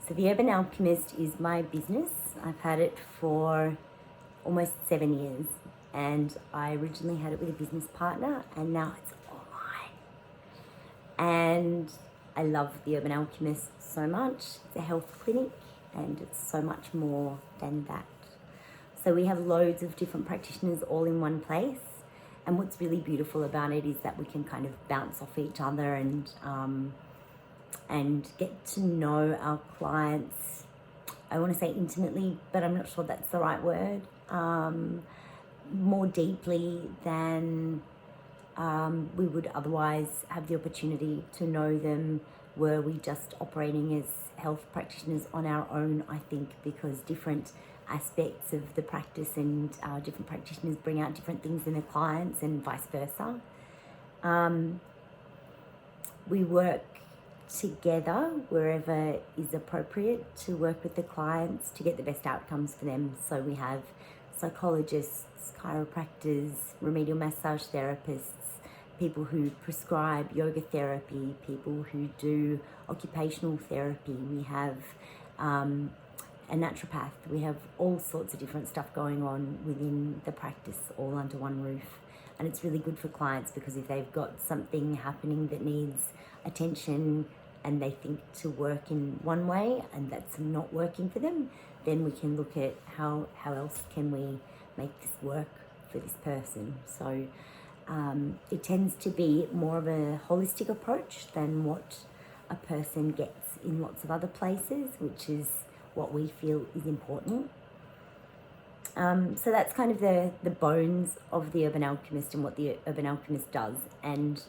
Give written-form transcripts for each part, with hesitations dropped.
So the Urban Alchemist is my business. I've had it for almost 7 years, and I originally had it with a business partner, and now it's all mine. And I love the Urban Alchemist so much. It's a health clinic, and it's so much more than that. So we have loads of different practitioners all in one place. And what's really beautiful about it is that we can kind of bounce off each other and get to know our clients. I want to say intimately, but I'm not sure that's the right word. More deeply than we would otherwise have the opportunity to know them were we just operating as health practitioners on our own, I think, because different aspects of the practice and different practitioners bring out different things in their clients and vice versa. We work together wherever is appropriate to work with the clients to get the best outcomes for them. So we have psychologists, chiropractors, remedial massage therapists, people who prescribe yoga therapy, people who do occupational therapy. We have a naturopath. We have all sorts of different stuff going on within the practice, all under one roof. And it's really good for clients because if they've got something happening that needs attention and they think to work in one way and that's not working for them, then we can look at how else can we make this work for this person. So it tends to be more of a holistic approach than what a person gets in lots of other places, which is what we feel is important. So that's kind of the bones of the Urban Alchemist and what the Urban Alchemist does. And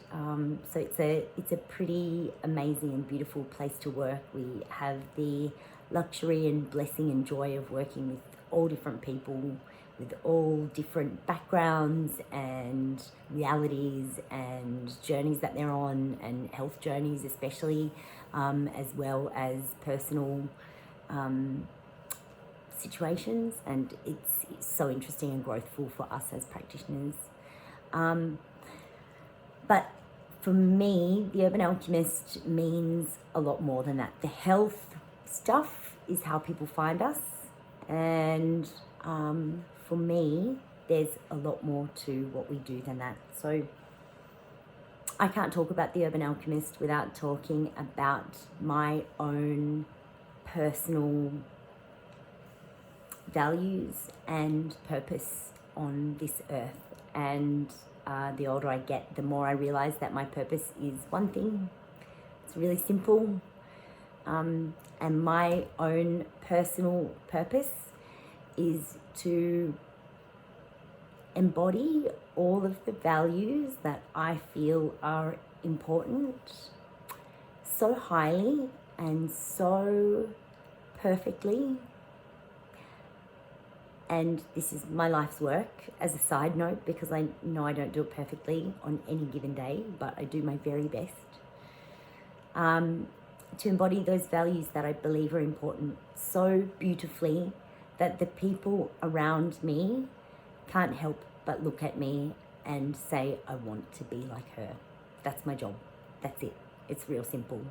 so it's a pretty amazing and beautiful place to work. We have the luxury and blessing and joy of working with all different people with all different backgrounds and realities and journeys that they're on, and health journeys especially, as well as personal situations, and it's so interesting and growthful for us as practitioners. But for me, the Urban Alchemist means a lot more than that. The health stuff is how people find us, and for me, there's a lot more to what we do than that. So I can't talk about the Urban Alchemist without talking about my own personal values and purpose on this earth. And the older I get, the more I realize that my purpose is one thing. It's really simple. And my own personal purpose is to embody all of the values that I feel are important so highly and so perfectly. And this is my life's work as a side note, because I know I don't do it perfectly on any given day, but I do my very best to embody those values that I believe are important so beautifully that the people around me can't help but look at me and say, I want to be like her. That's my job. That's it. It's real simple.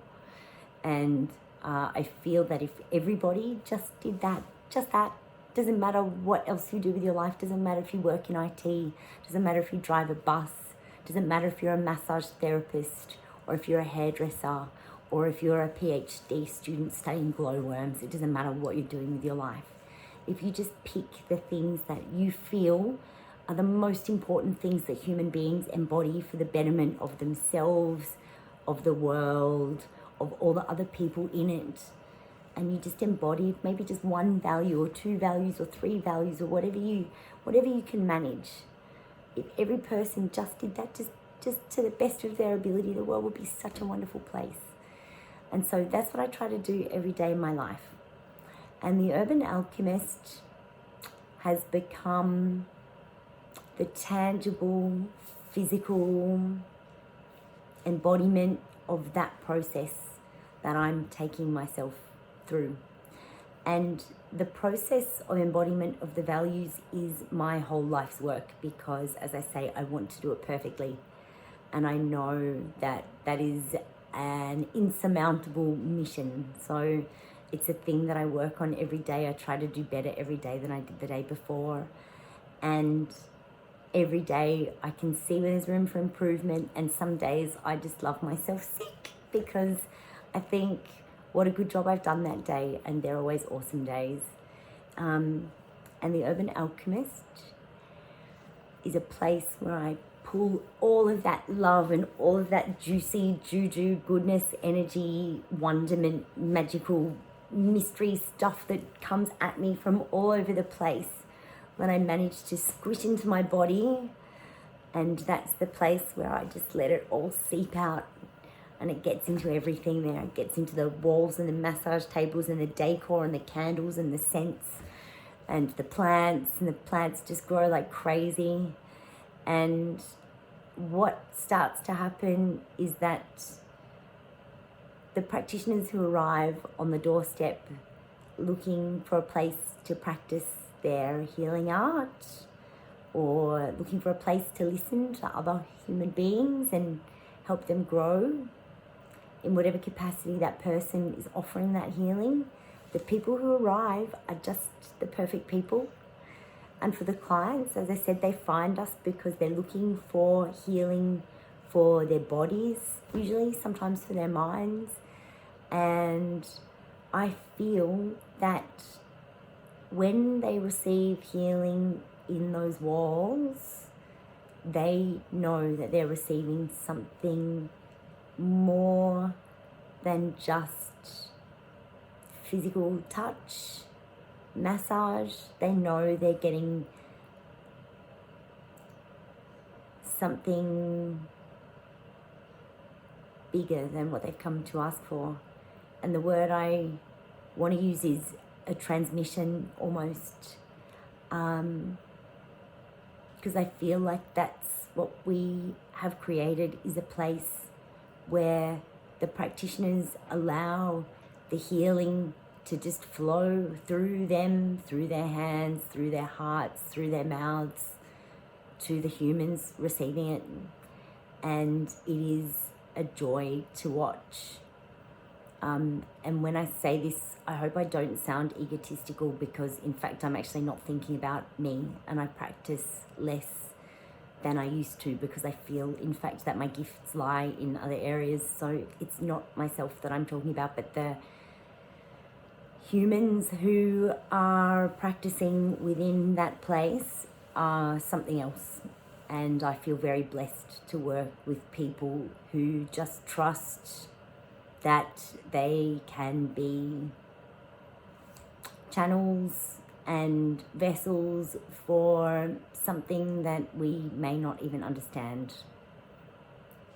And I feel that if everybody just did that, just that, doesn't matter what else you do with your life, doesn't matter if you work in IT, doesn't matter if you drive a bus, doesn't matter if you're a massage therapist or if you're a hairdresser or if you're a PhD student studying glowworms, it doesn't matter what you're doing with your life. If you just pick the things that you feel are the most important things that human beings embody for the betterment of themselves, of the world, of all the other people in it, and you just embody maybe just one value or two values or three values or whatever you can manage. If every person just did that, just to the best of their ability, the world would be such a wonderful place. And so that's what I try to do every day in my life. And the Urban Alchemist has become the tangible, physical embodiment of that process that I'm taking myself through. And the process of embodiment of the values is my whole life's work, because, as I say, I want to do it perfectly. And I know that that is an insurmountable mission. So It's a thing that I work on every day. I try to do better every day than I did the day before. And every day I can see where there's room for improvement. And some days I just love myself sick because I think what a good job I've done that day. And they're always awesome days. And the Urban Alchemist is a place where I pull all of that love and all of that juicy juju, goodness, energy, wonderment, magical mystery stuff that comes at me from all over the place when I manage to squish into my body. And that's the place where I just let it all seep out, and it gets into everything there. It gets into the walls and the massage tables and the decor and the candles and the scents and the plants just grow like crazy. And what starts to happen is that the practitioners who arrive on the doorstep looking for a place to practice their healing art, or looking for a place to listen to other human beings and help them grow in whatever capacity that person is offering that healing, the people who arrive are just the perfect people. And for the clients, as I said, they find us because they're looking for healing for their bodies, usually, sometimes for their minds. And I feel that when they receive healing in those walls, they know that they're receiving something more than just physical touch, massage. They know they're getting something bigger than what they've come to ask for. And the word I want to use is a transmission almost, because I feel like that's what we have created, is a place where the practitioners allow the healing to just flow through them, through their hands, through their hearts, through their mouths, to the humans receiving it. And it is a joy to watch. And when I say this, I hope I don't sound egotistical, because in fact I'm actually not thinking about me, and I practice less than I used to because I feel in fact that my gifts lie in other areas. So it's not myself that I'm talking about, but the humans who are practicing within that place are something else. And I feel very blessed to work with people who just trust that they can be channels and vessels for something that we may not even understand.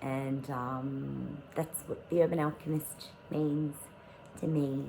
And that's what the Urban Alchemist means to me.